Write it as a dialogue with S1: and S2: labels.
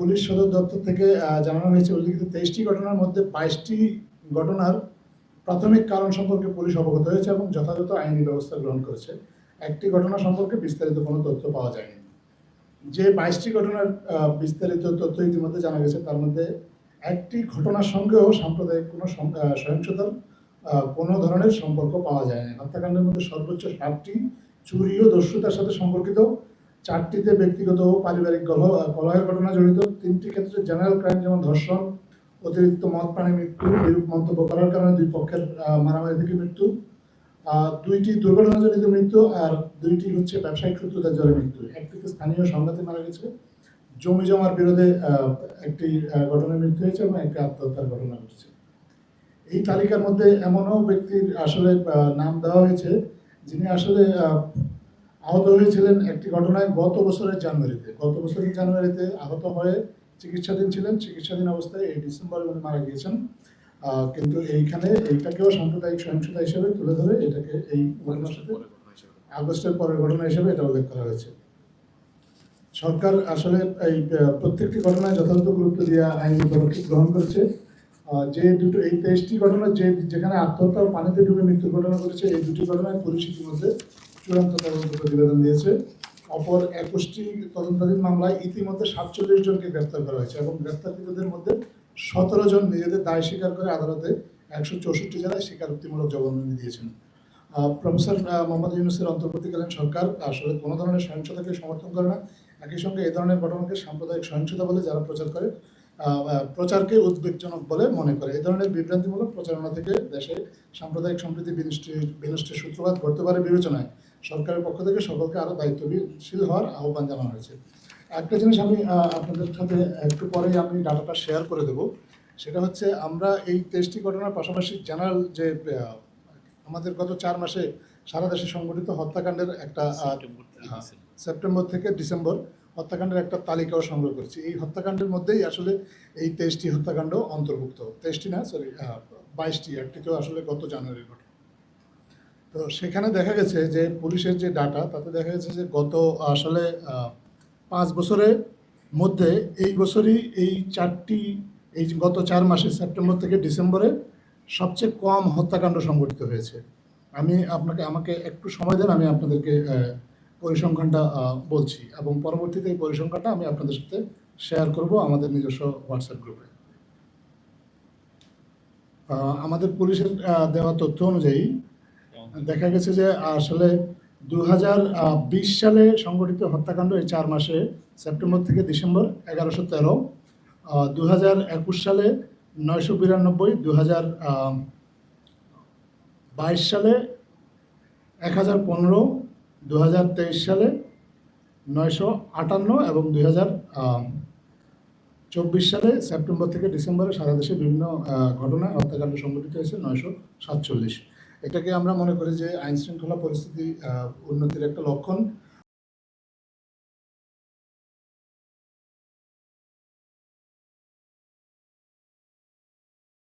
S1: Police সদর দপ্তর থেকে জানানো হয়েছে উল্লিখিত 23টি ঘটনার মধ্যে 22টি ঘটনার প্রাথমিক কারণ সম্পর্কে পুলিশ অবগত হয়েছে এবং যথাযথ আইনি ব্যবস্থা গ্রহণ করেছে। একটি ঘটনা সম্পর্কে বিস্তারিত কোনো তথ্য পাওয়া যায়নি। যে 22টি ঘটনার বিস্তারিত তথ্য ইতিমধ্যে জানা গেছে, তার মধ্যে একটি ঘটনার সঙ্গেও সাম্প্রদায়িক কোনো সহিংসতার কোনো ধরনের সম্পর্ক পাওয়া যায়নি। হত্যাকাণ্ডের মধ্যে সর্বোচ্চ 7টি চুরি ও দস্যুতার সাথে সম্পর্কিত, 4টিতে ব্যক্তিগত ও পারিবারিক কলহের ঘটনা জড়িত, 3টি ক্ষেত্রে জেনারেল ক্রাইম যেমন ধর্ষণ, অতিরিক্ত মদ পানে মৃত্যু, বিরূপ মন্তব্য করার কারণে দুই পক্ষের মারামারি থেকে মৃত্যু, 2টি দুর্ঘটনাজনিত মৃত্যু, আর 2টি হচ্ছে ব্যবসায়িক শত্রুতার জন্য মৃত্যু। একটিতে স্থানীয় সংঘাতে মারা গেছে, জমি জমার বিরোধে একটি ঘটনায় মৃত্যু হয়েছে এবং একটি আত্মহত্যার ঘটনা ঘটেছে। এই তালিকার মধ্যে এমনও ব্যক্তির আসলে নাম দেওয়া হয়েছে যিনি আসলে আহত হয়েছিলেন একটি ঘটনায় গত বছরের জানুয়ারিতে আহত হয়ে চিকিৎসাধীন ছিলেন। চিকিৎসাধীন অবস্থায় এই ডিসেম্বরে উনি মারা গিয়েছেন। কিন্তু এইটাকেও সাম্প্রদায়িক সহিংসতা হিসেবে তুলে ধরে এটাকে এই ঘটনার সাথে আগস্টের পরের ঘটনা হিসেবে এটা উল্লেখ করা হয়েছে। সরকার আসলে এই প্রত্যেকটি ঘটনায় যথাযথ গুরুত্ব দিয়ে আইনি পদক্ষেপ গ্রহণ করেছে। এই 23টি ঘটনা যেখানে আত্মহত্যা ও পানিতে ডুবে মৃত্যুর ঘটনা ঘটেছে, এই 2টি ঘটনায় পুলিশ ইতিমধ্যে চূড়ান্ত তদন্ত প্রতিবেদন দিয়েছে। অপর 21টি তদন্তাধীন মামলায় ইতিমধ্যে 47 জনকে গ্রেপ্তার করা হয়েছে এবং গ্রেপ্তারকৃতদের মধ্যে 17 জন নিজেদের দায় স্বীকার করে আদালতে 164 জেলায় স্বীকারোক্তিমূলক জবানবন্দি দিয়েছেন। প্রফেসর মোহাম্মদ ইউনূসের অন্তর্বর্তীকালীন সরকার আসলে কোনো ধরনের সহিংসতাকে সমর্থন করে না। একই সঙ্গে এই ধরনের ঘটনাকে সাম্প্রদায়িক সহিংসতা বলে যারা প্রচার করে, প্রচারকে উদ্বেগজনক বলে মনে করে। এই ধরনের বিভ্রান্তিমূলক প্রচারণা থেকে দেশে সাম্প্রদায়িক সম্প্রীতি বিনষ্টের সূত্রপাত ঘটতে পারে বিবেচনায় সরকারের পক্ষ থেকে সকলকে আরও দায়িত্বশীল হওয়ার আহ্বান জানানো হয়েছে। একটা জিনিস আমি আপনাদের সাথে একটু পরেই আমি ডাটাটা শেয়ার করে দেব। সেটা হচ্ছে আমরা এই 23টি ঘটনার পাশাপাশি জেনারেল যে আমাদের গত 4 মাসে সারা দেশে সংঘটিত হত্যাকাণ্ডের একটা সেপ্টেম্বর থেকে ডিসেম্বর হত্যাকাণ্ডের একটা তালিকাও সংগ্রহ করেছি। এই হত্যাকাণ্ডের মধ্যেই আসলে এই 23টি হত্যাকাণ্ড অন্তর্ভুক্ত। 23টি না, সরি 22টি, একটি তো আসলে গত জানুয়ারির ঘটনা। তো সেখানে দেখা গেছে যে পুলিশের যে ডাটা, তাতে দেখা গেছে যে গত আসলে 5 বছরের মধ্যে এই বছরই এই গত 4 মাসে সেপ্টেম্বর থেকে ডিসেম্বরে সবচেয়ে কম হত্যাকাণ্ড সংঘটিত হয়েছে। আমাকে একটু সময় দেন, আমি আপনাদেরকে পরিসংখ্যানটা বলছি এবং পরবর্তীতে এই পরিসংখ্যানটা আমি আপনাদের সাথে শেয়ার করব আমাদের নিজস্ব হোয়াটসঅ্যাপ গ্রুপে। আমাদের পুলিশের দেওয়া তথ্য অনুযায়ী দেখা গেছে যে আসলে 2020 সালে সংঘটিত হত্যাকাণ্ড এই 4 মাসে সেপ্টেম্বর থেকে ডিসেম্বর 1113, 2021 সালে 992, 2022 সালে 1015, 2023 সালে 958 এবং 2024 সালে সেপ্টেম্বর থেকে ডিসেম্বরে সারা দেশে বিভিন্ন ঘটনায় হত্যাকাণ্ড সংঘটিত হয়েছে 947। এটাকে আমরা মনে করি যে আইন শৃঙ্খলা পরিস্থিতি উন্নতির একটা লক্ষণ।